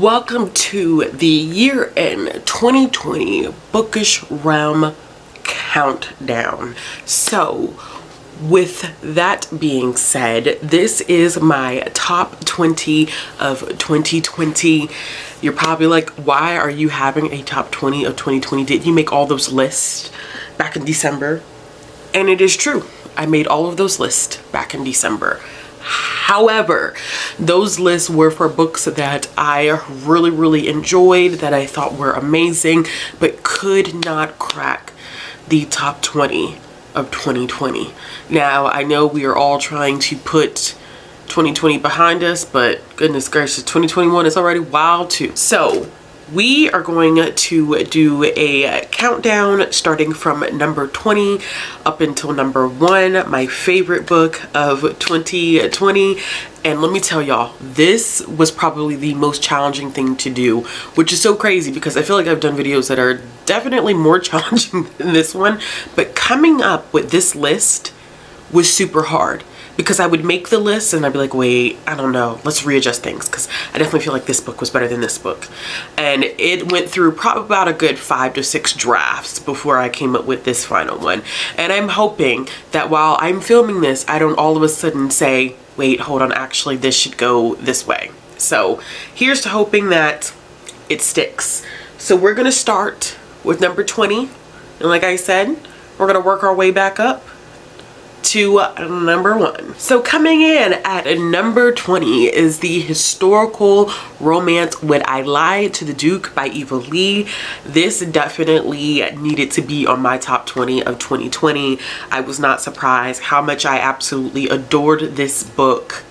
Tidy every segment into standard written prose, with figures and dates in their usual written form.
Welcome to the year-end 2020 Bookish Realm Countdown. So, with that being said, this is my top 20 of 2020. You're probably like, why are you having a top 20 of 2020? Didn't you make all those lists back in December? And it is true. I made all of those lists back in December. However, those lists were for books that I really enjoyed, that I thought were amazing, but could not crack the top 20 of 2020. Now, I know we are all trying to put 2020 behind us, but goodness gracious, 2021 is already wild too. So we are going to do a countdown starting from number 20 up until number 1, my favorite book of 2020. And let me tell y'all, this was probably the most challenging thing to do, which is so crazy because I feel like I've done videos that are definitely more challenging than this one. But coming up with this list was super hard, because I would make the list and I'd be like, wait, I don't know, let's readjust things, because I definitely feel like this book was better than this book. And it went through probably about a good 5 to 6 drafts before I came up with this final one. And I'm hoping that while I'm filming this, I don't all of a sudden say, wait, hold on, actually this should go this way. So here's to hoping that it sticks. So we're gonna start with number 20. And like I said, we're gonna work our way back up to number 1. So coming in at number 20 is the historical romance Would I Lie to the Duke by Eva Lee. This definitely needed to be on my top 20 of 2020. I was not surprised how much I absolutely adored this book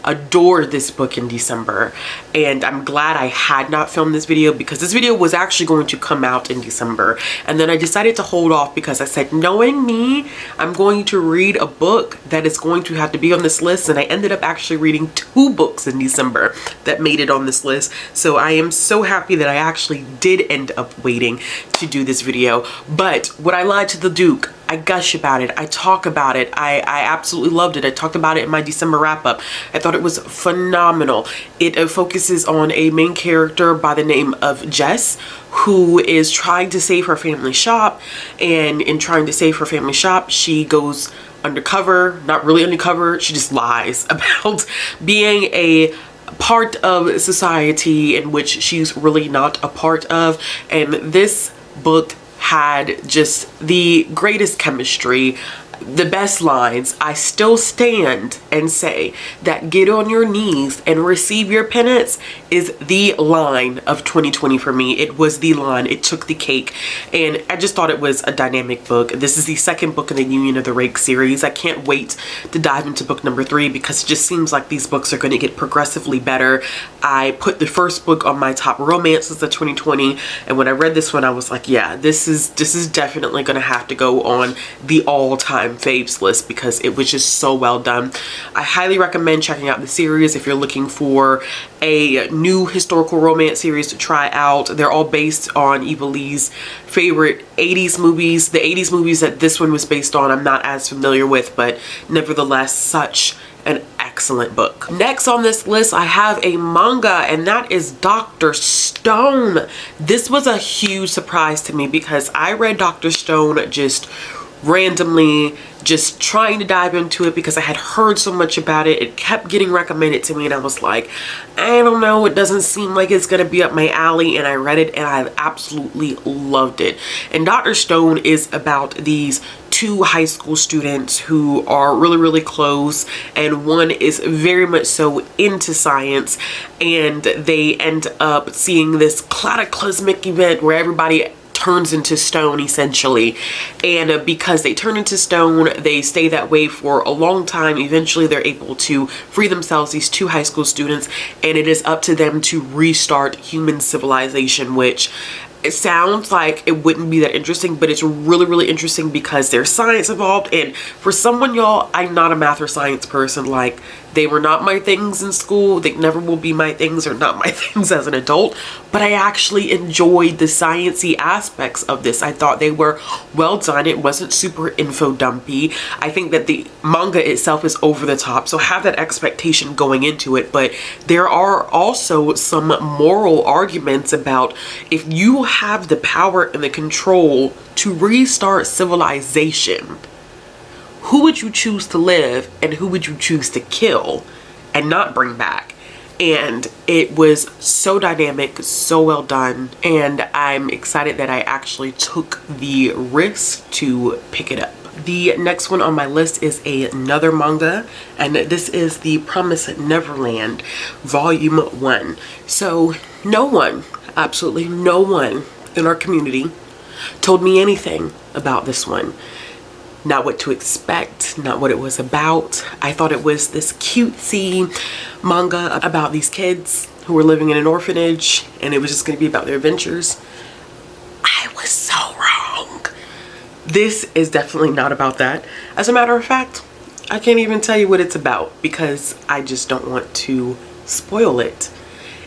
in December, and I'm glad I had not filmed this video, because this video was actually going to come out in December, and then I decided to hold off because I said, knowing me, I'm going to read a book that is going to have to be on this list. And I ended up actually reading 2 books in December that made it on this list. So I am so happy that I actually did end up waiting to do this video. But Would I Lie to the Duke, I gush about it, I talk about it, I absolutely loved it. I talked about it in my December wrap-up. I thought it was phenomenal. It focuses on a main character by the name of Jess, who is trying to save her family shop, and in trying to save her family shop, she goes undercover, not really undercover, she just lies about being a part of society in which she's really not a part of. And this book had just the greatest chemistry, the best lines. I still stand and say that get on your knees and receive your penance is the line of 2020 for me. It was the line. It took the cake. And I just thought it was a dynamic book. This is the second book in the Union of the Rake series. I can't wait to dive into book number 3, because it just seems like these books are going to get progressively better. I put the first book on my top romances of 2020, and when I read this one, I was like, yeah, this is definitely going to have to go on the all-time faves list, because it was just so well done. I highly recommend checking out the series if you're looking for a new historical romance series to try out. They're all based on Eva Lee's favorite 80s movies. The 80s movies that this one was based on, I'm not as familiar with, but nevertheless, such an excellent book. Next on this list, I have a manga, and that is Dr. Stone. This was a huge surprise to me, because I read Dr. Stone just randomly, just trying to dive into it because I had heard so much about it. It kept getting recommended to me, and I was like, I don't know, it doesn't seem like it's gonna be up my alley. And I read it and I absolutely loved it. And Dr. Stone is about these 2 high school students who are really close, and one is very much so into science, and they end up seeing this cataclysmic event where everybody turns into stone, essentially. And because they turn into stone, they stay that way for a long time. Eventually they're able to free themselves, these 2 high school students, and it is up to them to restart human civilization, which it sounds like it wouldn't be that interesting, but it's really interesting because there's science involved. And for someone, y'all, I'm not a math or science person. Like, They were not my things in school. They never will be my things, or not my things as an adult. But I actually enjoyed the sciencey aspects of this. I thought they were well done. It wasn't super info dumpy. I think that the manga itself is over the top, so have that expectation going into it. But there are also some moral arguments about, if you have the power and the control to restart civilization, who would you choose to live and who would you choose to kill and not bring back? And it was so dynamic, so well done, and I'm excited that I actually took the risk to pick it up. The next one on my list is another manga, and this is the Promise Neverland Volume 1. So no one, absolutely no one in our community told me anything about this one. Not what to expect, not what it was about. I thought it was this cutesy manga about these kids who were living in an orphanage, and it was just going to be about their adventures. I was so wrong. This is definitely not about that. As a matter of fact, I can't even tell you what it's about because I just don't want to spoil it.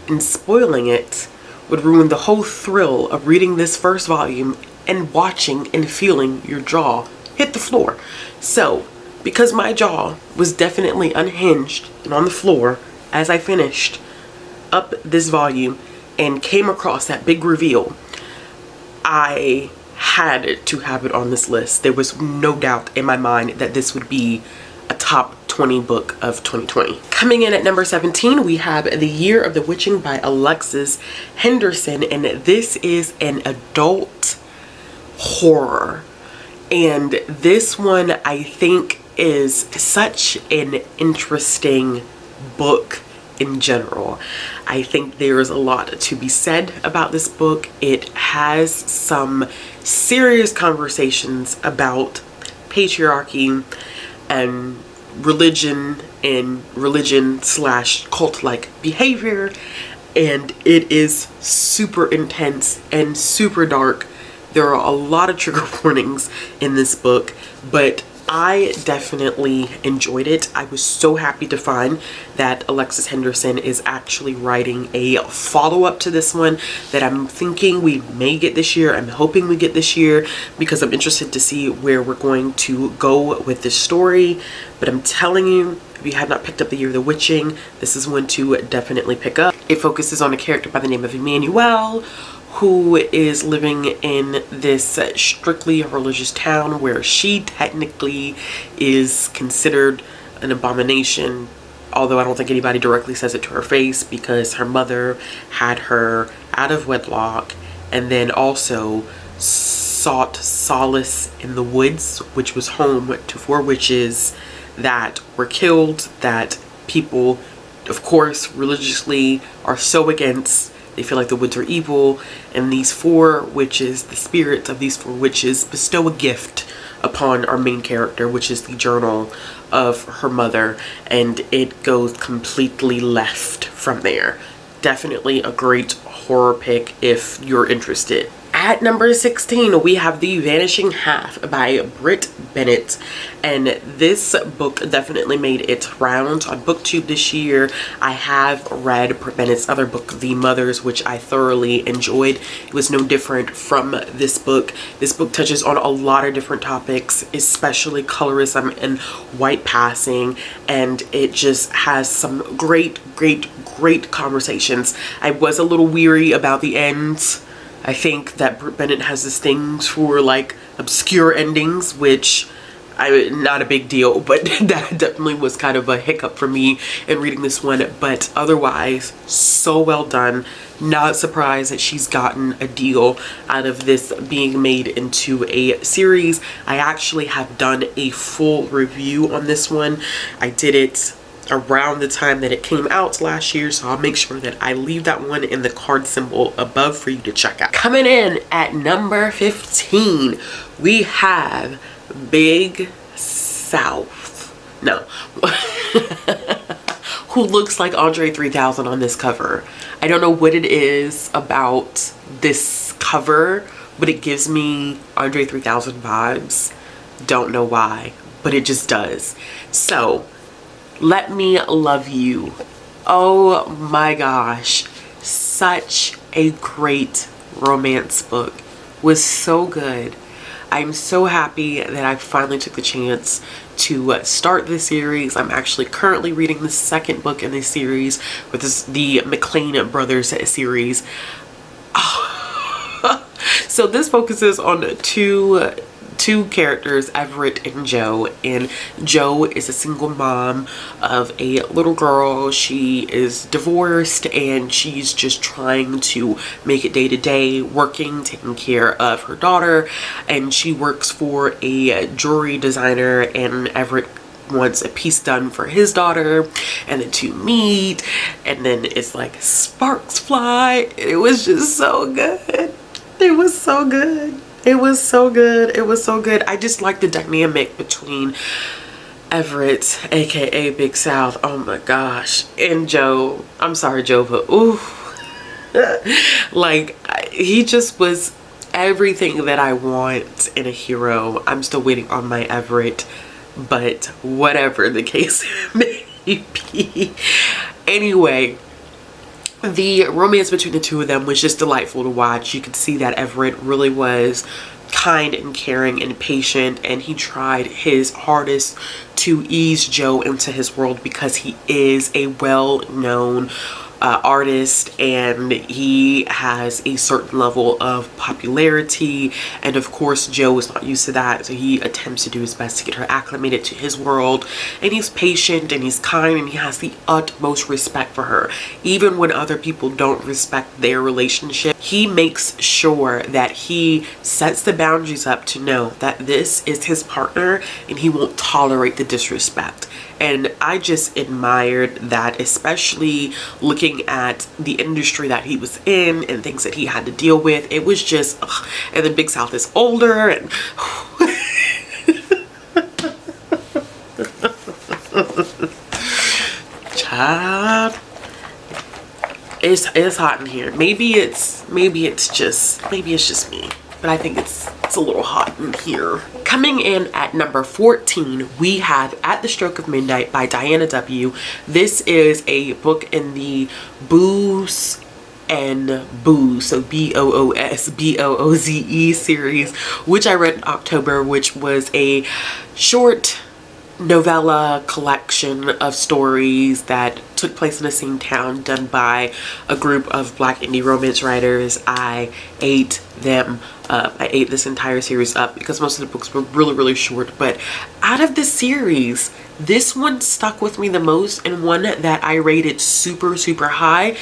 And spoiling it would ruin the whole thrill of reading this first volume and watching and feeling your jaw hit the floor. So, because my jaw was definitely unhinged and on the floor as I finished up this volume and came across that big reveal, I had to have it on this list. There was no doubt in my mind that this would be a top 20 book of 2020. Coming in at number 17, we have The Year of the Witching by Alexis Henderson, and this is an adult horror. And this one, I think, is such an interesting book in general. I think there is a lot to be said about this book. It has some serious conversations about patriarchy and religion slash cult-like behavior. And it is super intense and super dark. There are a lot of trigger warnings in this book, but I definitely enjoyed it. I was so happy to find that Alexis Henderson is actually writing a follow-up to this one that I'm thinking we may get this year. I'm hoping we get this year because I'm interested to see where we're going to go with this story. But I'm telling you, if you have not picked up The Year of the Witching, this is one to definitely pick up. It focuses on a character by the name of Emmanuel, who is living in this strictly religious town where she technically is considered an abomination, although I don't think anybody directly says it to her face because her mother had her out of wedlock and then also sought solace in the woods, which was home to 4 witches that were killed, that people, of course, religiously are so against. They feel like the woods are evil, and these 4 witches, the spirits of these 4 witches, bestow a gift upon our main character, which is the journal of her mother, and it goes completely left from there. Definitely a great horror pick if you're interested. At number 16, we have The Vanishing Half by Britt Bennett, and this book definitely made its rounds on BookTube this year. I have read Britt Bennett's other book, The Mothers, which I thoroughly enjoyed. It was no different from this book. This book touches on a lot of different topics, especially colorism and white passing, and it just has some great conversations. I was a little weary about the end. I think that Britt Bennett has this thing for like obscure endings, which not a big deal, but that definitely was kind of a hiccup for me in reading this one. But otherwise, so well done. Not surprised that she's gotten a deal out of this being made into a series. I actually have done a full review on this one. I did it around the time that it came out last year, so I'll make sure that I leave that one in the card symbol above for you to check out. Coming in at number 15, we have Big South. No. Who looks like Andre 3000 on this cover. I don't know what it is about this cover, but it gives me Andre 3000 vibes. Don't know why, but it just does. So Let Me Love You. Oh my gosh, such a great romance book. Was so good. I'm so happy that I finally took the chance to start this series. I'm actually currently reading the second book in this series, which is the McLean Brothers series. So this focuses on two characters, Everett and Joe, and Joe is a single mom of a little girl. She is divorced and she's just trying to make it day to day, working, taking care of her daughter, and she works for a jewelry designer, and Everett wants a piece done for his daughter, and the two meet, and then it's like sparks fly. It was just so good. It was so good. It was so good. It was so good. I just like the dynamic between Everett, aka Big South, oh my gosh, and Joe. I'm sorry, Joe, but ooh. Like, he just was everything that I want in a hero. I'm still waiting on my Everett, but whatever the case may be. Anyway, the romance between the two of them was just delightful to watch. You could see that Everett really was kind and caring and patient, and he tried his hardest to ease Joe into his world because he is a well-known artist, and he has a certain level of popularity, and of course Joe is not used to that, so he attempts to do his best to get her acclimated to his world. And he's patient and he's kind and he has the utmost respect for her. Even when other people don't respect their relationship, he makes sure that he sets the boundaries up to know that this is his partner and he won't tolerate the disrespect. And I just admired that, especially looking at the industry that he was in and things that he had to deal with. It was just, ugh. And then Big South is older and child, it's hot in here. Maybe it's just me, but I think it's a little hot in here. Coming in at number 14, we have At the Stroke of Midnight by Diana W. This is a book in the Booze and Booze, so BOOSBOOZE series, which I read in October, which was a short novella collection of stories that took place in the same town, done by a group of Black indie romance writers. I ate them up. I ate this entire series up because most of the books were really short, but out of this series, this one stuck with me the most, and one that I rated super high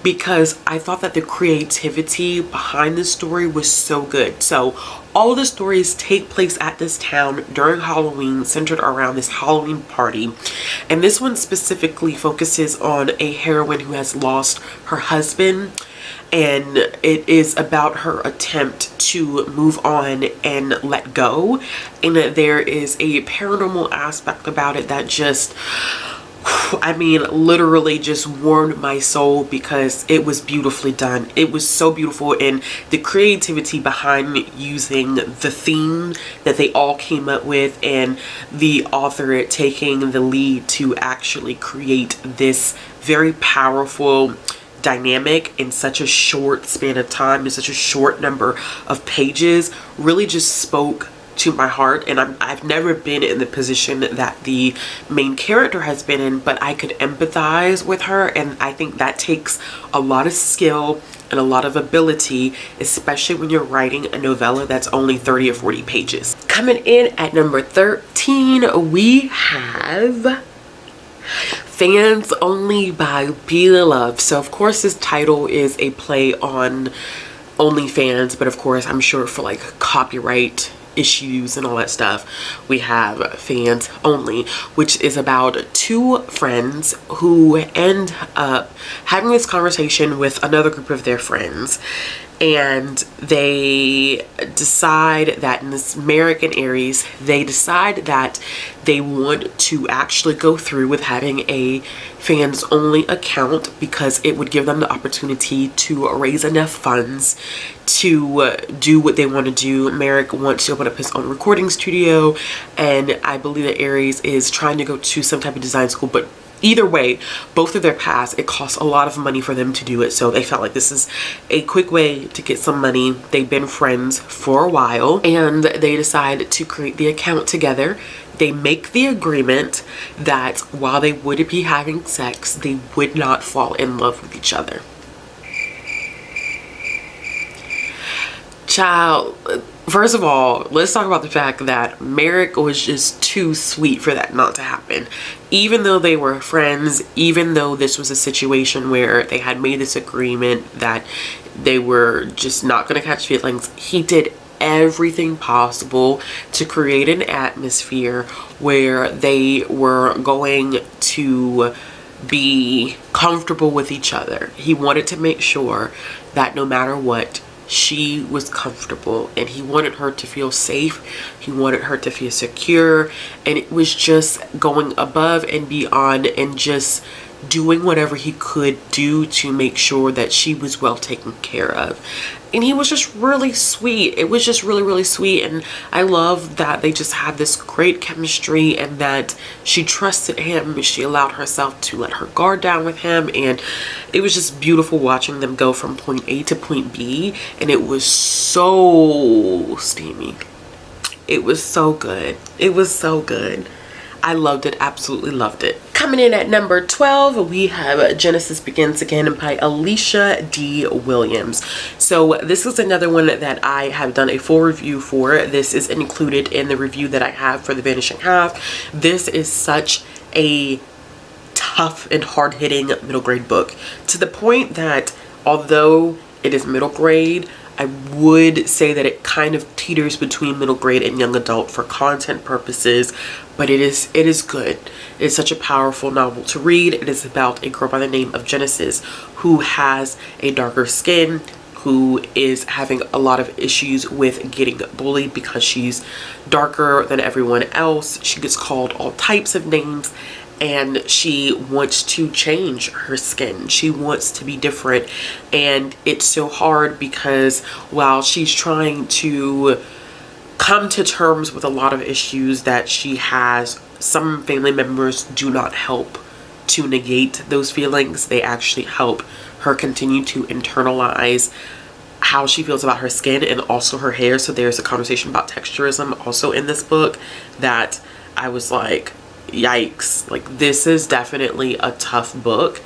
because I thought that the creativity behind the story was so good. So all of the stories take place at this town during Halloween, centered around this Halloween party. And this one specifically focuses on a heroine who has lost her husband. And it is about her attempt to move on and let go. And there is a paranormal aspect about it that just, I mean, literally just warmed my soul because it was beautifully done. It was so beautiful, and the creativity behind using the theme that they all came up with, and the author taking the lead to actually create this very powerful dynamic in such a short span of time, in such a short number of pages, really just spoke to my heart. And I've never been in the position that the main character has been in, but I could empathize with her, and I think that takes a lot of skill and a lot of ability, especially when you're writing a novella that's only 30 or 40 pages. Coming in at number 13, we have Fans Only by Be Love. So of course this title is a play on OnlyFans, but of course I'm sure for like copyright issues and all that stuff, we have Fans Only, which is about two friends who end up having this conversation with another group of their friends, and they decide that in this Merrick and Aries, they decide that they want to actually go through with having a fans only account because it would give them the opportunity to raise enough funds to do what they want to do. Merrick wants to open up his own recording studio, and I believe that Aries is trying to go to some type of design school, but either way, both of their paths, it costs a lot of money for them to do it. So they felt like this is a quick way to get some money. They've been friends for a while and they decide to create the account together. They make the agreement that while they would be having sex, they would not fall in love with each other. Child, first of all, let's talk about the fact that Merrick was just too sweet for that not to happen. Even though they were friends, even though this was a situation where they had made this agreement that they were just not going to catch feelings, he did everything possible to create an atmosphere where they were going to be comfortable with each other. He wanted to make sure that no matter what, she was comfortable, and he wanted her to feel safe. He wanted her to feel secure, and it was just going above and beyond and just doing whatever he could do to make sure that she was well taken care of. And he was just really sweet. It was just really, really sweet. And I love that they just had this great chemistry and that she trusted him. She allowed herself to let her guard down with him. And it was just beautiful watching them go from point A to point B. And it was so steamy. It was so good. It was so good. I loved it, absolutely loved it. Coming in at number 12, we have Genesis Begins Again by Alicia D. Williams. So this is another one that I have done a full review for. This is included in the review that I have for The Vanishing Half. This is such a tough and hard-hitting middle grade book, to the point that although it is middle grade, I would say that it kind of teeters between middle grade and young adult for content purposes, but it is good. It's such a powerful novel to read. It is about a girl by the name of Genesis who has a darker skin, who is having a lot of issues with getting bullied because she's darker than everyone else. She gets called all types of names, and she wants to change her skin. She wants to be different, and it's so hard because while she's trying to come to terms with a lot of issues that she has, some family members do not help to negate those feelings. They actually help her continue to internalize how she feels about her skin and also her hair. So there's a conversation about texturism also in this book that I was like, yikes, like this is definitely a tough book.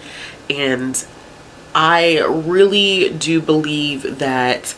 And I really do believe that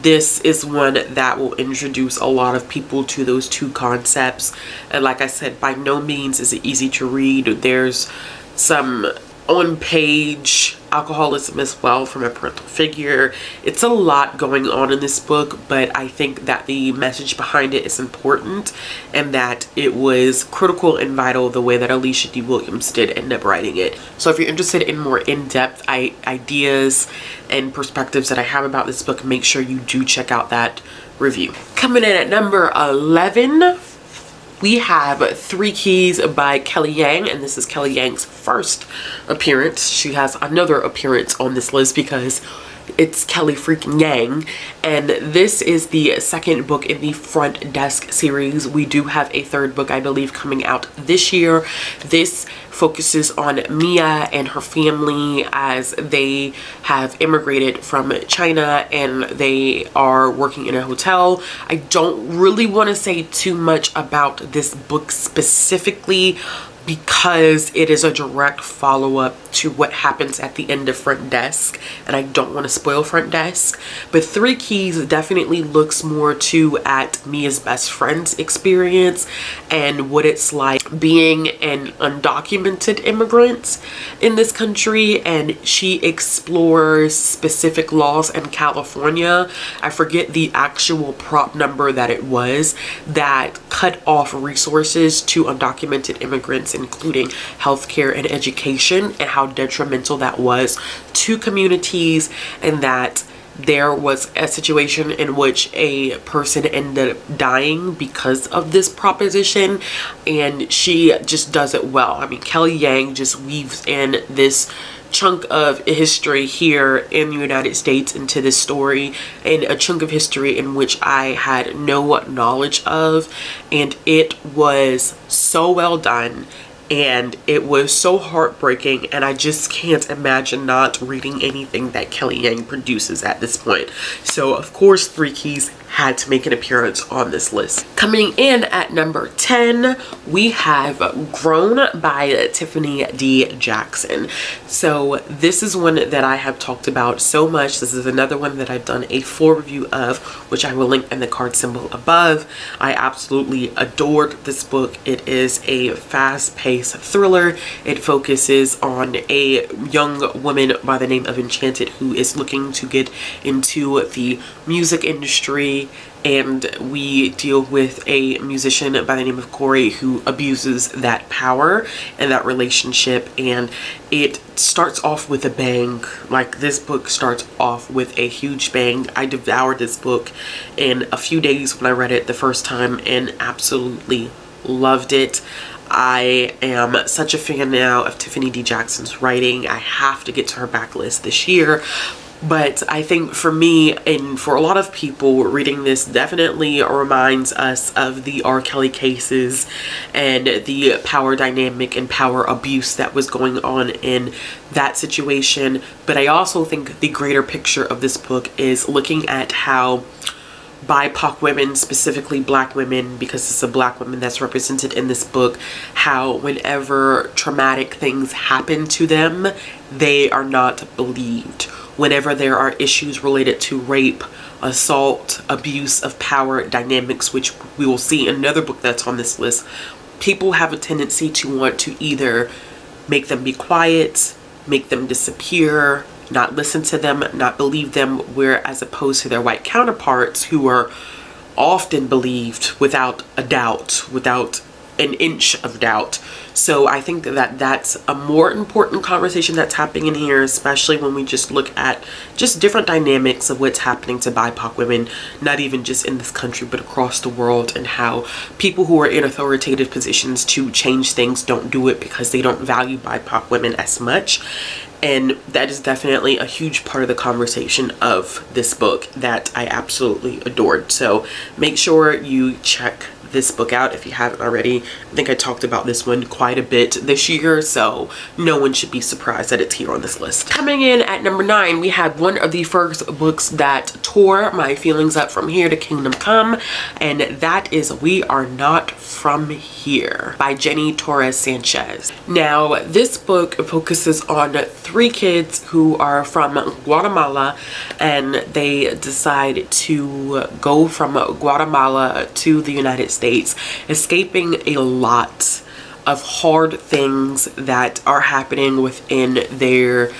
this is one that will introduce a lot of people to those two concepts. And like I said, by no means is it easy to read. There's some on-page alcoholism as well from a parental figure. It's a lot going on in this book, but I think that the message behind it is important and that it was critical and vital the way that Alicia D. Williams did end up writing it. So if you're interested in more in-depth ideas and perspectives that I have about this book, make sure you do check out that review. Coming in at number 11, we have Three Keys by Kelly Yang, and this is Kelly Yang's first appearance. She has another appearance on this list because it's Kelly freaking Yang, and this is the second book in the Front Desk series. We do have a third book, I believe, coming out this year. This focuses on Mia and her family as they have immigrated from China and they are working in a hotel. I don't really want to say too much about this book specifically because it is a direct follow-up to what happens at the end of Front Desk, and I don't want to spoil Front Desk. But Three Keys definitely looks more at Mia's best friend's experience and what it's like being an undocumented immigrant in this country, and she explores specific laws in California. I forget the actual prop number that it was that cut off resources to undocumented immigrants, including healthcare and education, and how detrimental that was to communities, and that there was a situation in which a person ended up dying because of this proposition, and she just does it well. I mean, Kelly Yang just weaves in this chunk of history here in the United States into this story, and a chunk of history in which I had no knowledge of, and it was so well done. and it was so heartbreaking, and I just can't imagine not reading anything that Kelly Yang produces at this point. So of course Three Keys had to make an appearance on this list. Coming in at number 10, we have Grown by Tiffany D. Jackson. So this is one that I have talked about so much. This is another one that I've done a full review of, which I will link in the card symbol above. I absolutely adored this book. It is a fast-paced thriller. It focuses on a young woman by the name of Enchanted who is looking to get into the music industry, and we deal with a musician by the name of Corey who abuses that power and that relationship, and it starts off with a bang. Like, this book starts off with a huge bang. I devoured this book in a few days when I read it the first time and absolutely loved it. I am such a fan now of Tiffany D. Jackson's writing. I have to get to her backlist this year. But I think for me, and for a lot of people, reading this definitely reminds us of the R. Kelly cases and the power dynamic and power abuse that was going on in that situation. But I also think the greater picture of this book is looking at how BIPOC women, specifically Black women, because it's a Black woman that's represented in this book, how whenever traumatic things happen to them, they are not believed. Whenever there are issues related to rape, assault, abuse of power dynamics, which we will see in another book that's on this list, people have a tendency to want to either make them be quiet, make them disappear, not listen to them, not believe them, where as opposed to their white counterparts who are often believed without a doubt, without an inch of doubt. So I think that that's a more important conversation that's happening in here, especially when we just look at just different dynamics of what's happening to BIPOC women, not even just in this country but across the world, and how people who are in authoritative positions to change things don't do it because they don't value BIPOC women as much. And that is definitely a huge part of the conversation of this book that I absolutely adored. So make sure you check this book out if you haven't already. I think I talked about this one quite a bit this year, so no one should be surprised that it's here on this list. Coming in at number 9, we had one of the first books that tore my feelings up from here to Kingdom Come, and that is We Are Not From Here by Jenny Torres Sanchez. Now, this book focuses on 3 kids who are from Guatemala, and they decide to go from Guatemala to the United States, escaping a lot of hard things that are happening within their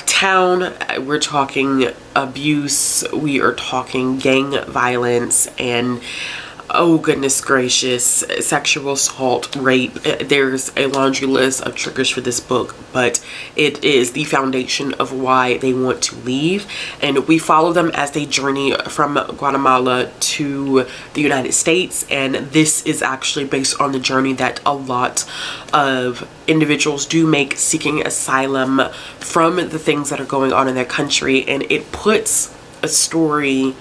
town. We're talking abuse, we are talking gang violence, and oh goodness gracious, sexual assault, rape. There's a laundry list of triggers for this book, but it is the foundation of why they want to leave. And we follow them as they journey from Guatemala to the United States, and this is actually based on the journey that a lot of individuals do make seeking asylum from the things that are going on in their country. And it puts a story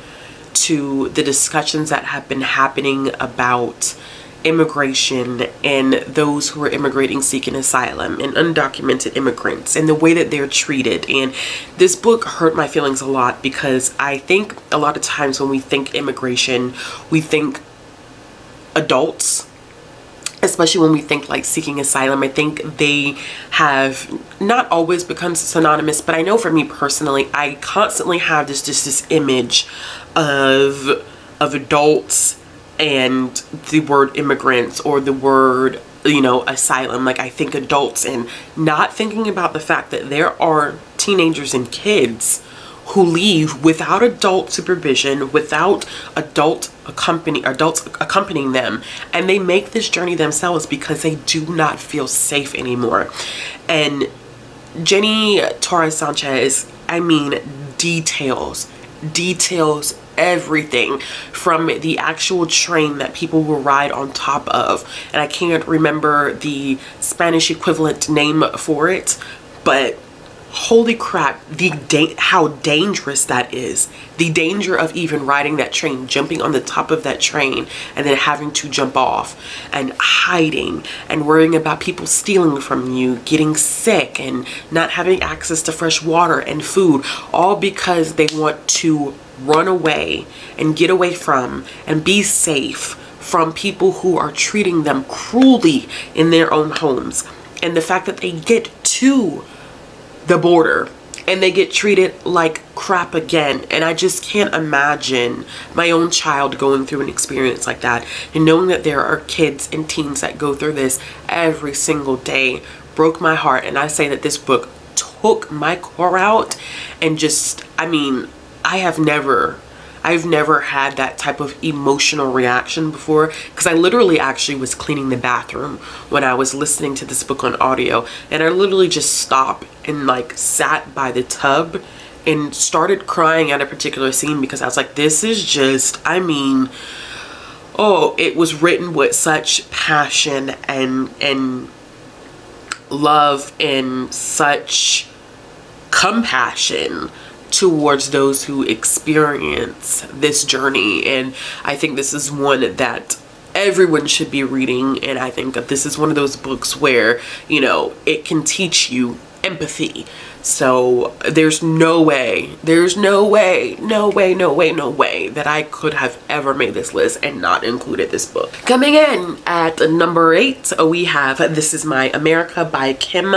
to the discussions that have been happening about immigration and those who are immigrating seeking asylum and undocumented immigrants and the way that they're treated. And this book hurt my feelings a lot because I think a lot of times when we think immigration, we think adults, especially when we think like seeking asylum. I think they have not always become synonymous, but I know for me personally, I constantly have this image of adults and the word immigrants or the word, you know, asylum. Like, I think adults, and not thinking about the fact that there are teenagers and kids who leave without adult supervision, without adults accompanying them, and they make this journey themselves because they do not feel safe anymore. And Jenny Torres Sanchez, I mean, details everything from the actual train that people will ride on top of, and I can't remember the Spanish equivalent name for it, but holy crap, how dangerous that is. The danger of even riding that train, jumping on the top of that train and then having to jump off and hiding and worrying about people stealing from you, getting sick and not having access to fresh water and food, all because they want to run away and get away from and be safe from people who are treating them cruelly in their own homes. And the fact that they get to the border and they get treated like crap again. And I just can't imagine my own child going through an experience like that, and knowing that there are kids and teens that go through this every single day broke my heart. And I say that this book took my core out, and just, I mean, I've never had that type of emotional reaction before, because I literally actually was cleaning the bathroom when I was listening to this book on audio, and I literally just stopped and like sat by the tub and started crying at a particular scene, because I was like, this is just, I mean, oh, it was written with such passion and love and such compassion towards those who experience this journey. And I think this is one that everyone should be reading, and I think that this is one of those books where, you know, it can teach you empathy. So there's no way that I could have ever made this list and not included this book. Coming in at number 8, we have This Is My America by Kim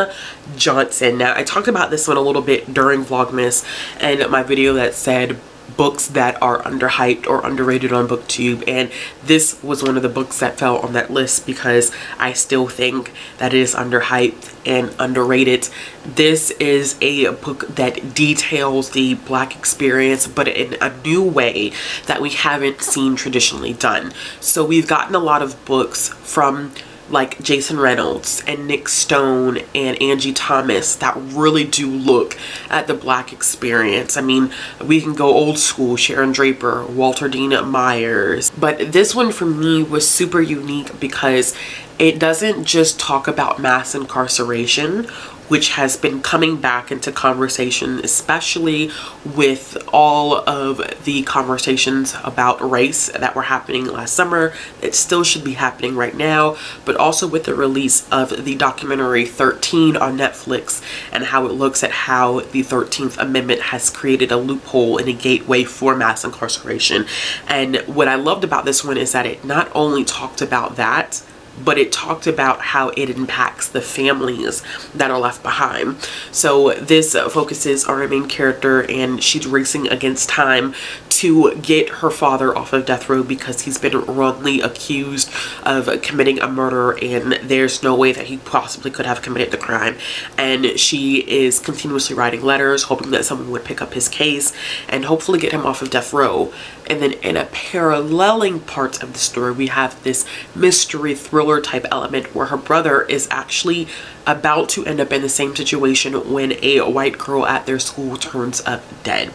Johnson. Now, I talked about this one a little bit during Vlogmas and my video that said books that are underhyped or underrated on BookTube, and this was one of the books that fell on that list because I still think that it is underhyped and underrated. This is a book that details the Black experience, but in a new way that we haven't seen traditionally done. So we've gotten a lot of books from like Jason Reynolds and Nick Stone and Angie Thomas that really do look at the Black experience. I mean, we can go old school, Sharon Draper, Walter Dean Myers, but this one for me was super unique because it doesn't just talk about mass incarceration, which has been coming back into conversation, especially with all of the conversations about race that were happening last summer, that still should be happening right now, but also with the release of the documentary 13 on Netflix, and how it looks at how the 13th Amendment has created a loophole and a gateway for mass incarceration. And what I loved about this one is that it not only talked about that, but it talked about how it impacts the families that are left behind. So this focuses on our main character, and she's racing against time to get her father off of death row because he's been wrongly accused of committing a murder, and there's no way that he possibly could have committed the crime. And she is continuously writing letters hoping that someone would pick up his case and hopefully get him off of death row. And then in a paralleling part of the story, we have this mystery thriller type element where her brother is actually about to end up in the same situation when a white girl at their school turns up dead.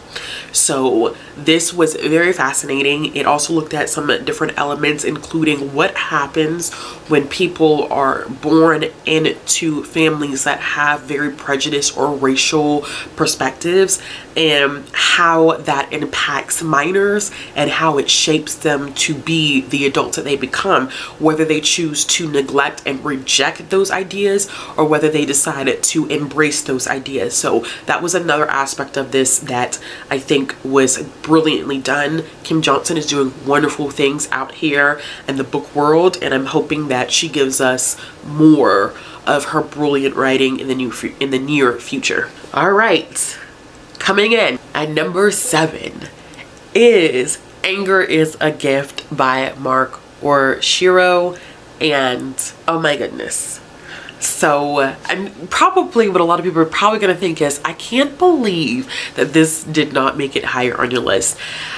So this was very fascinating. It also looked at some different elements, including what happens when people are born into families that have very prejudiced or racial perspectives, and how that impacts minors and how it shapes them to be the adults that they become, whether they choose to neglect and reject those ideas or whether they decided to embrace those ideas. So that was another aspect of this that I think was brilliantly done. Kim Johnson is doing wonderful things out here in the book world, and I'm hoping that she gives us more of her brilliant writing in the near future. All right, coming in at number 7 is Anger is a Gift by Mark Oshiro. And oh my goodness. So, and probably what a lot of people are probably going to think is, I can't believe that this did not make it higher on your list.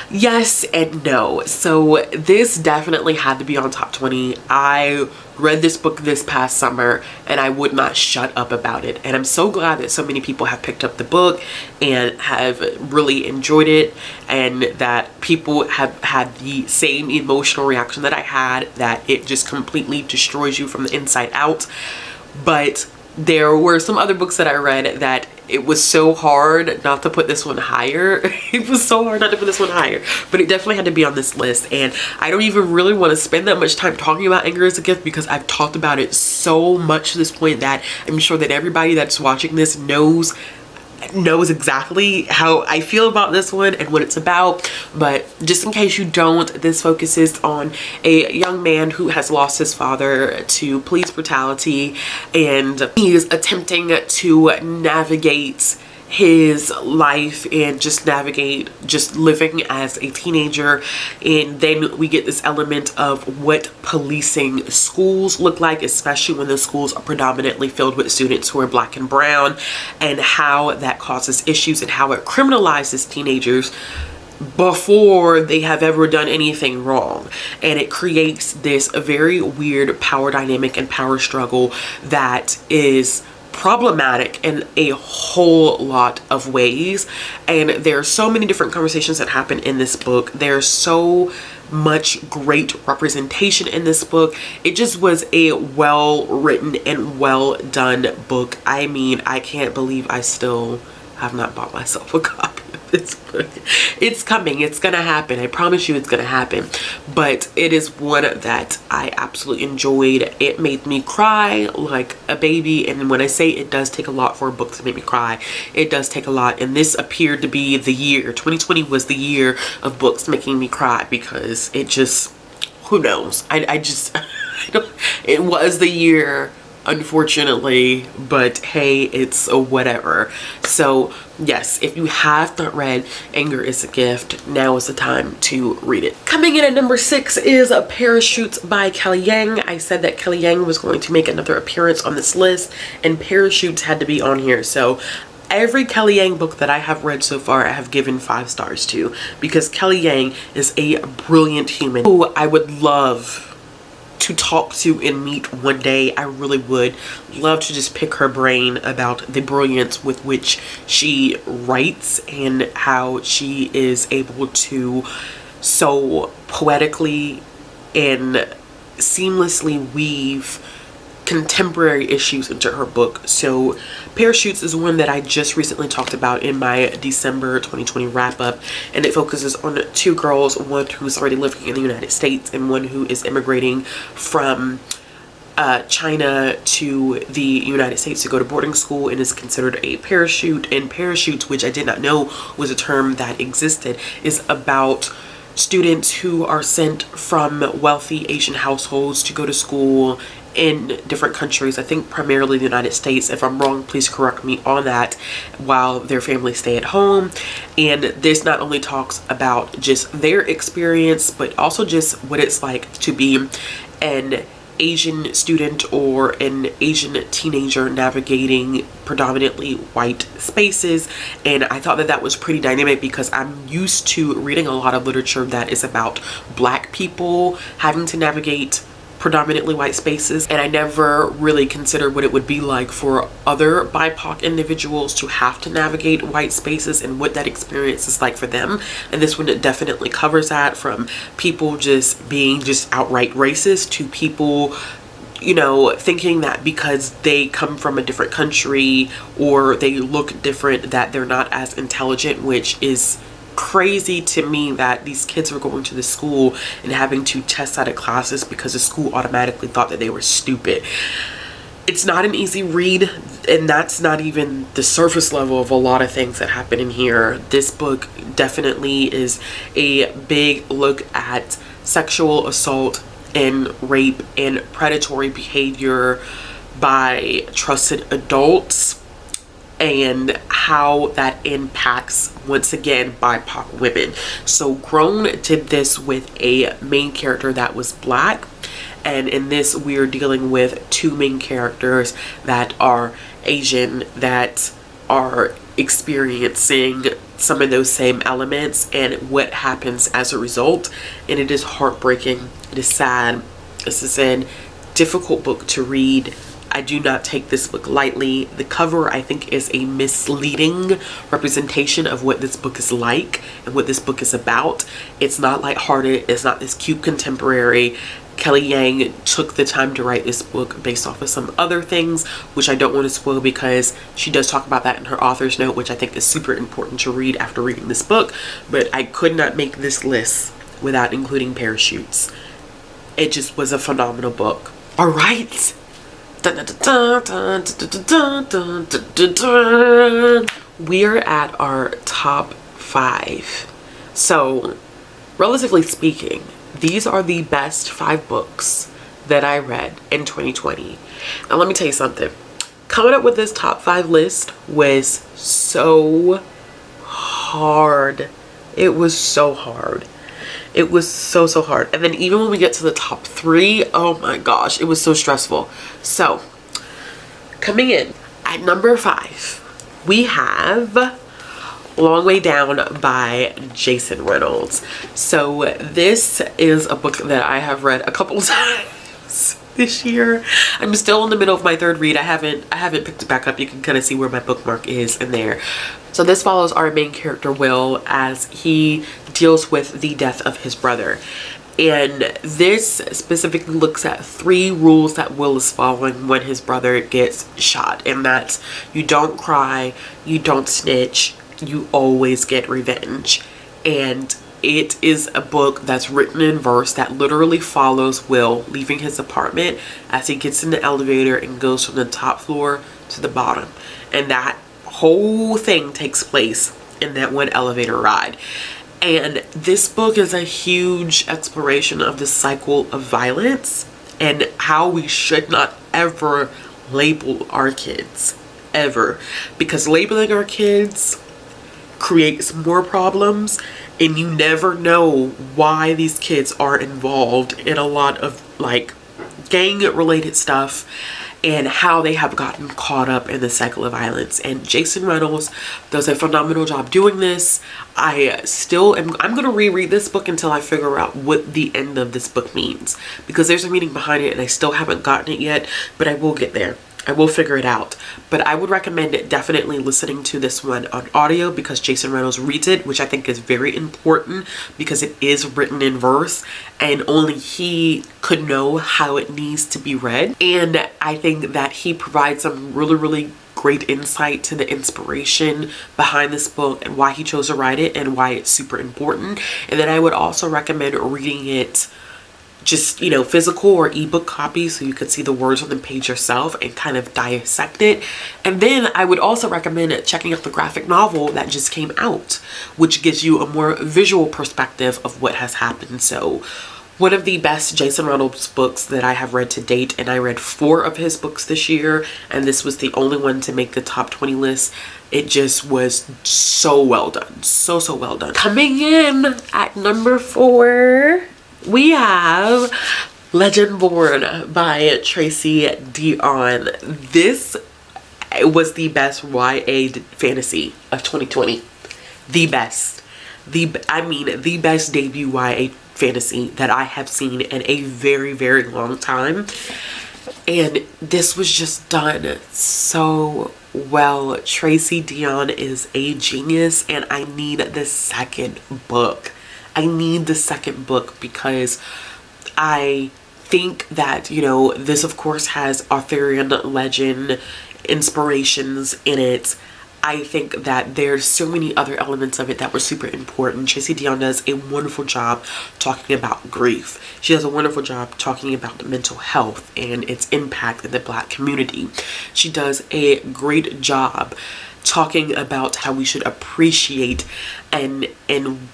Yes and no. So this definitely had to be on top 20. I read this book this past summer and I would not shut up about it. And I'm so glad that so many people have picked up the book and have really enjoyed it, and that people have had the same emotional reaction that I had, that it just completely destroys you from the inside out. But there were some other books that I read that it was so hard not to put this one higher. It was so hard not to put this one higher, but it definitely had to be on this list. And I don't even really want to spend that much time talking about Anger is a Gift because I've talked about it so much to this point that I'm sure that everybody that's watching this knows exactly how I feel about this one and what it's about. But just in case you don't, this focuses on a young man who has lost his father to police brutality, and he is attempting to navigate his life and just navigate just living as a teenager. And then we get this element of what policing schools look like, especially when the schools are predominantly filled with students who are Black and brown, and how that causes issues and how it criminalizes teenagers before they have ever done anything wrong. And it creates this very weird power dynamic and power struggle that is problematic in a whole lot of ways. And there are so many different conversations that happen in this book. There's so much great representation in this book. It just was a well written and well done book. I mean, I can't believe I still have not bought myself a copy of this book. It's coming. It's gonna happen. I promise you it's gonna happen. But it is one that I absolutely enjoyed. It made me cry like a baby. And when I say it does take a lot for a book to make me cry, it does take a lot. And this appeared to be the year. 2020 was the year of books making me cry, because it just, who knows? I just, it was the year, unfortunately, but hey, it's a whatever. So yes, if you have not read Anger is a Gift, now is the time to read it. Coming in at number 6 is Parachutes by Kelly Yang. I said that Kelly Yang was going to make another appearance on this list, and Parachutes had to be on here. So every Kelly Yang book that I have read so far, I have given 5 stars to, because Kelly Yang is a brilliant human who I would love to talk to and meet one day. I really would love to just pick her brain about the brilliance with which she writes and how she is able to so poetically and seamlessly weave contemporary issues into her book. So Parachutes is one that I just recently talked about in my December 2020 wrap up, and it focuses on 2 girls, one who's already living in the United States and one who is immigrating from China to the United States to go to boarding school, and is considered a parachute. And parachutes, which I did not know was a term that existed, is about students who are sent from wealthy Asian households to go to school in different countries, I think primarily the United States. If I'm wrong, please correct me on that, while their families stay at home. And this not only talks about just their experience, but also just what it's like to be an Asian student or an Asian teenager navigating predominantly white spaces. And I thought that that was pretty dynamic, because I'm used to reading a lot of literature that is about Black people having to navigate predominantly white spaces, and I never really considered what it would be like for other BIPOC individuals to have to navigate white spaces and what that experience is like for them. And this one definitely covers that, from people just being just outright racist to people, you know, thinking that because they come from a different country or they look different that they're not as intelligent, which is crazy to me that these kids were going to the school and having to test out of classes because the school automatically thought that they were stupid. It's not an easy read, and that's not even the surface level of a lot of things that happen in here. This book definitely is a big look at sexual assault and rape and predatory behavior by trusted adults, and how that impacts, once again, BIPOC women. So Grown did this with a main character that was Black, and in this we're dealing with 2 main characters that are Asian, that are experiencing some of those same elements and what happens as a result. And it is heartbreaking. It is sad. This is a difficult book to read. I do not take this book lightly. The cover, I think, is a misleading representation of what this book is like and what this book is about. It's not lighthearted. It's not this cute contemporary. Kelly Yang took the time to write this book based off of some other things, which I don't want to spoil because she does talk about that in her author's note, which I think is super important to read after reading this book. But I could not make this list without including Parachutes. It just was a phenomenal book. All right. We are at our top 5. So, relatively speaking, these are the best 5 books that I read in 2020. Now let me tell you something. Coming up with this top 5 list was so hard. It was so hard. It was so hard. And then even when we get to the top 3, oh my gosh, it was so stressful. So, coming in at number 5, we have Long Way Down by Jason Reynolds. So this is a book that I have read a couple times this year. I'm still in the middle of my 3rd read. I haven't picked it back up. You can kind of see where my bookmark is in there. So this follows our main character Will as he deals with the death of his brother. And this specifically looks at 3 rules that Will is following when his brother gets shot. And that's you don't cry, you don't snitch, you always get revenge. And it is a book that's written in verse that literally follows Will leaving his apartment as he gets in the elevator and goes from the top floor to the bottom. And that whole thing takes place in that one elevator ride. And this book is a huge exploration of the cycle of violence and how we should not ever label our kids, ever. Because labeling our kids creates more problems, and you never know why these kids are involved in a lot of like gang related stuff and how they have gotten caught up in the cycle of violence. And Jason Reynolds does a phenomenal job doing this. I'm going to reread this book until I figure out what the end of this book means, because there's a meaning behind it and I still haven't gotten it yet, but I will get there. I will figure it out. But I would recommend it definitely listening to this one on audio because Jason Reynolds reads it, which I think is very important because it is written in verse and only he could know how it needs to be read. And I think that he provides some really great insight to the inspiration behind this book and why he chose to write it and why it's super important. And then I would also recommend reading it just, you know, physical or ebook copy so you could see the words on the page yourself and kind of dissect it. And then I would also recommend checking out the graphic novel that just came out, which gives you a more visual perspective of what has happened. So one of the best Jason Reynolds books that I have read to date, and I read 4 of his books this year, and this was the only one to make the top 20 list. It just was so well done. So well done. Coming in at number 4, we have Legendborn by Tracy Deonn. This was the best YA fantasy of 2020. The best. The best debut YA fantasy that I have seen in a very long time. And this was just done so well. Tracy Deonn is a genius, and I need the second book. I need the second book because I think that, you know, this of course has Arthurian legend inspirations in it. I think that there's so many other elements of it that were super important. Tracy Deonn does a wonderful job talking about grief. She does a wonderful job talking about mental health and its impact in the Black community. She does a great job talking about how we should appreciate and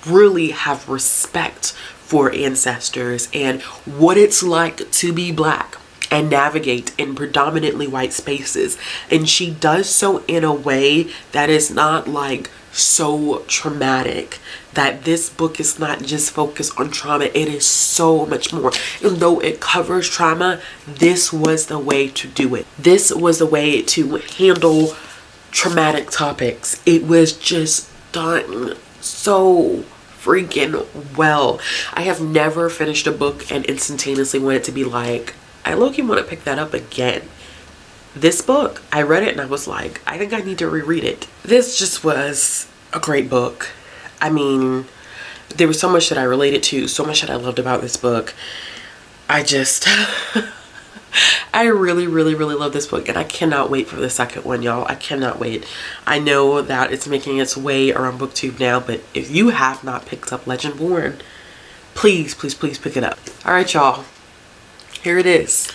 really have respect for ancestors and what it's like to be Black and navigate in predominantly white spaces. And she does so in a way that is not like so traumatic, that this book is not just focused on trauma. It is so much more. And though it covers trauma, this was the way to do it. This was the way to handle traumatic topics. It was just done so freaking well. I have never finished a book and instantaneously wanted to be like, I low-key want to pick that up again. this book, I read it and I was like, I think I need to reread it. This just was a great book. I mean, there was so much that I related to, so much that I loved about this book. I just, I really, really, really love this book, and I cannot wait for the second one, y'all. I cannot wait. I know that it's making its way around BookTube now, but if you have not picked up Legendborn, please, please, please pick it up. All right, y'all. Here it is.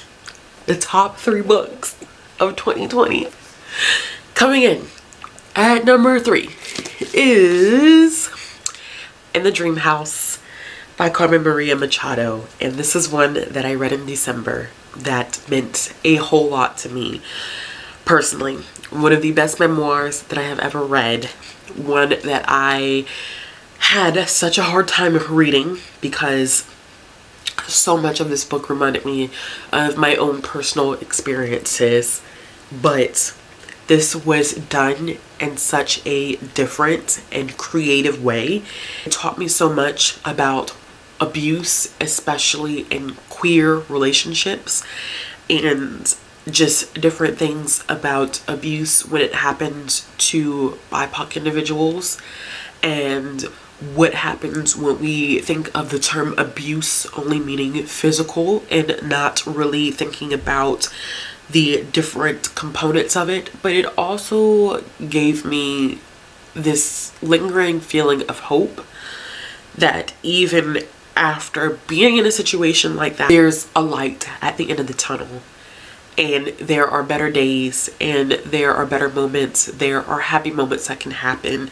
The top 3 books of 2020. Coming in at number 3 is In the Dream House by Carmen Maria Machado. And this is one that I read in December that meant a whole lot to me personally. One of the best memoirs that I have ever read. One that I had such a hard time reading because so much of this book reminded me of my own personal experiences, but this was done in such a different and creative way. It taught me so much about abuse, especially in queer relationships, and just different things about abuse when it happens to BIPOC individuals, and what happens when we think of the term abuse only meaning physical and not really thinking about the different components of it. But it also gave me this lingering feeling of hope that even after being in a situation like that, there's a light at the end of the tunnel, and there are better days, and there are better moments, there are happy moments that can happen.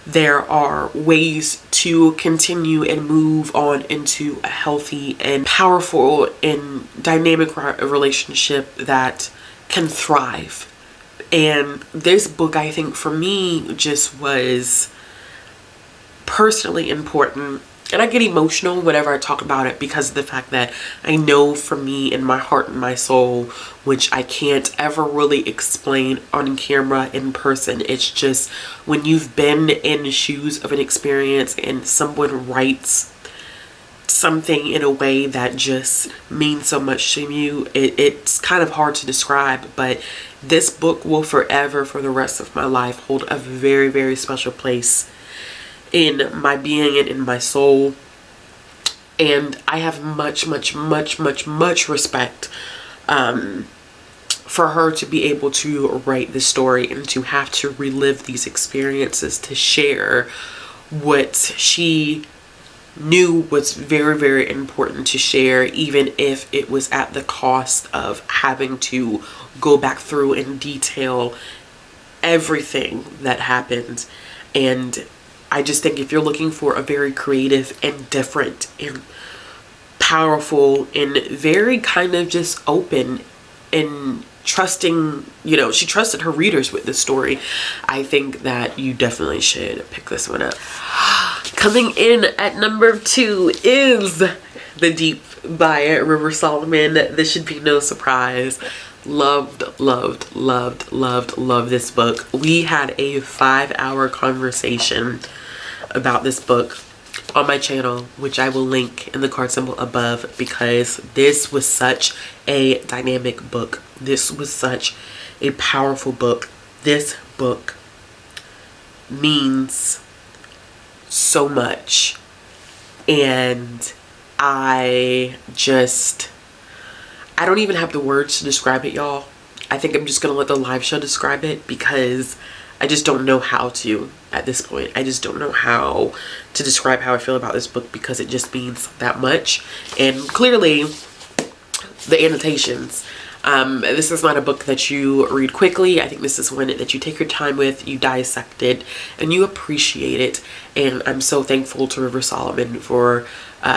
There are ways to continue and move on into a healthy and powerful and dynamic relationship that can thrive. And this book, I think for me, just was personally important. And I get emotional whenever I talk about it because of the fact that I know for me in my heart and my soul, which I can't ever really explain on camera in person. It's just when you've been in the shoes of an experience and someone writes something in a way that just means so much to you, it's kind of hard to describe. But this book will forever, for the rest of my life, hold a very, very special place in my being and in my soul. And I have much, much, much, much, much respect for her to be able to write this story and to have to relive these experiences to share what she knew was very, very important to share, even if it was at the cost of having to go back through and detail everything that happened. And I just think if you're looking for a very creative and different and powerful and very kind of just open and trusting, you know, she trusted her readers with this story, I think that you definitely should pick this one up. Coming in at number 2 is The Deep by River Solomon. This should be no surprise. Loved this book. We had a 5-hour conversation about this book on my channel, which I will link in the card symbol above, because this was such a dynamic book. This was such a powerful book. This book means so much, and I don't even have the words to describe it, y'all. I think I'm just gonna let the live show describe it, because I just don't know how to at this point. I just don't know how to describe how I feel about this book, because it just means that much. And clearly the annotations, this is not a book that you read quickly. I think this is one that you take your time with, you dissect it, and you appreciate it. And I'm so thankful to River Solomon for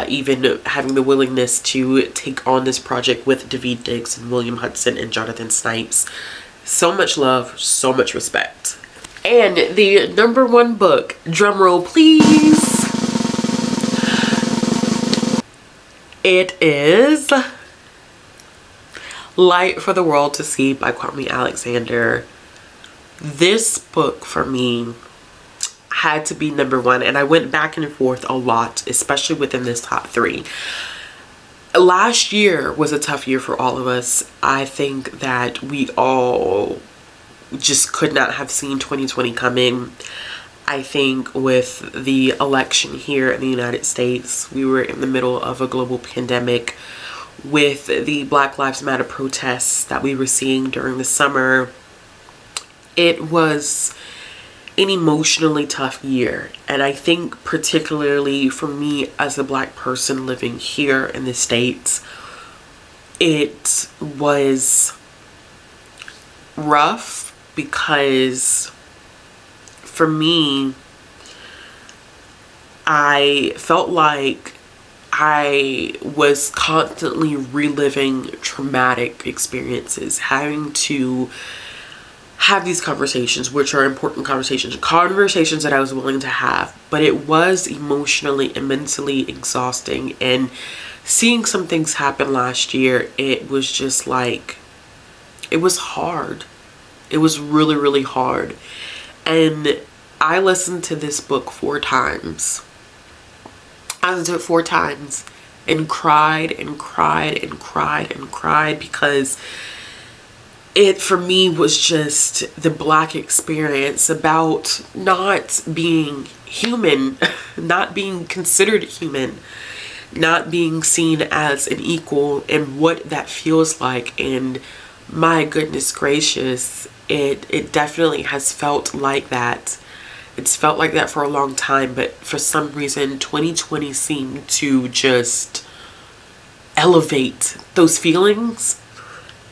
even having the willingness to take on this project with David Diggs and William Hudson and Jonathan Snipes. So much love, so much respect. And the number 1 book, drumroll please, it is Light for the World to See by Kwame Alexander. This book for me had to be number 1, and I went back and forth a lot, especially within this top 3. last year was a tough year for all of us. I think that we all just could not have seen 2020 come in. I think with the election here in the United States, we were in the middle of a global pandemic. With the Black Lives Matter protests that we were seeing during the summer, it was an emotionally tough year. And I think particularly for me as a Black person living here in the States, it was rough because for me, I felt like I was constantly reliving traumatic experiences, having to have these conversations, which are important conversations that I was willing to have, but it was emotionally and mentally exhausting. And seeing some things happen last year, it was just like, it was hard. It was really, really hard. And I listened to this book 4 times. I listened to it 4 times and cried and cried and cried and cried, because it for me was just the Black experience about not being human, not being considered human, not being seen as an equal, and what that feels like. And my goodness gracious, it definitely has felt like that. It's felt like that for a long time, but for some reason 2020 seemed to just elevate those feelings.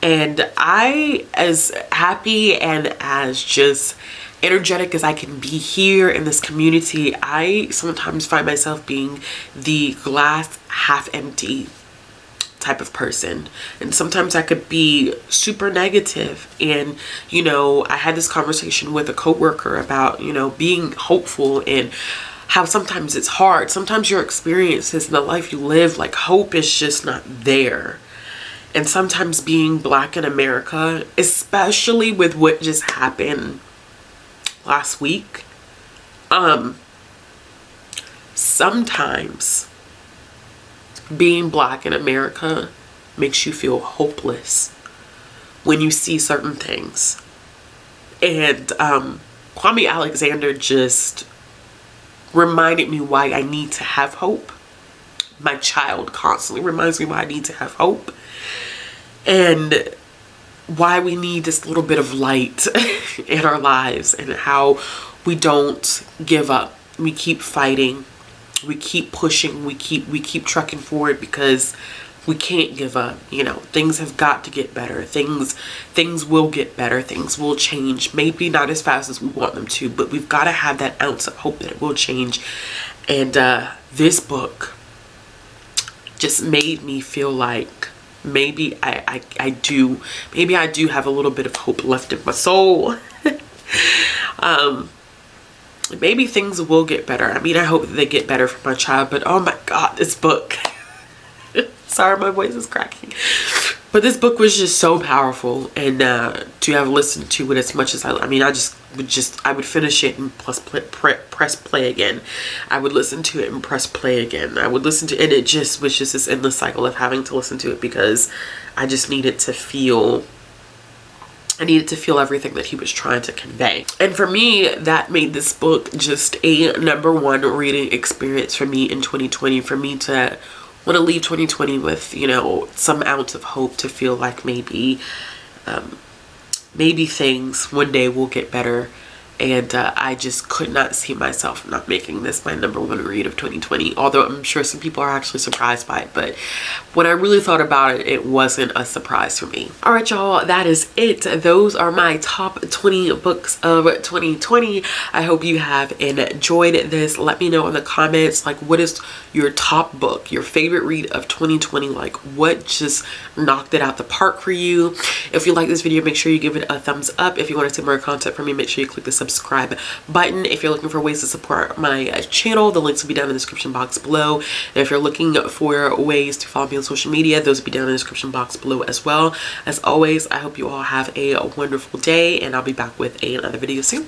And I, as happy and as just energetic as I can be here in this community, I sometimes find myself being the glass half empty type of person. And sometimes I could be super negative. And, you know, I had this conversation with a coworker about, you know, being hopeful and how sometimes it's hard. Sometimes your experiences in the life you live, like, hope is just not there. And sometimes being Black in America, especially with what just happened last week, sometimes being Black in America makes you feel hopeless when you see certain things. And Kwame Alexander just reminded me why I need to have hope. My child constantly reminds me why I need to have hope, and why we need this little bit of light in our lives, and how we don't give up. We keep fighting. We keep pushing, we keep trucking forward, because we can't give up. You know, things have got to get better. Things will get better. Things will change. Maybe not as fast as we want them to, but we've got to have that ounce of hope that it will change. And this book just made me feel like maybe I do have a little bit of hope left in my soul. Maybe things will get better. I mean, I hope that they get better for my child, but oh my God, this book. Sorry, my voice is cracking. But this book was just so powerful, and to have listened to it as much as I mean, I would finish it and press play again. I would listen to it and press play again. I would listen to it, and it just was just this endless cycle of having to listen to it, because I just needed to feel everything that he was trying to convey. And for me, that made this book just a #1 reading experience for me in 2020, for me to want to leave 2020 with, you know, some ounce of hope, to feel like maybe things one day will get better. And I just could not see myself not making this my #1 read of 2020. Although I'm sure some people are actually surprised by it. But when I really thought about it, it wasn't a surprise for me. All right, y'all, that is it. Those are my top 20 books of 2020. I hope you have enjoyed this. Let me know in the comments, like, what is your top book, your favorite read of 2020? Like, what just knocked it out the park for you? If you like this video, make sure you give it a thumbs up. If you want to see more content from me, make sure you click the subscribe button. If you're looking for ways to support my channel, the links will be down in the description box below. And if you're looking for ways to follow me on social media, those will be down in the description box below as well. As always, I hope you all have a wonderful day, and I'll be back with another video soon.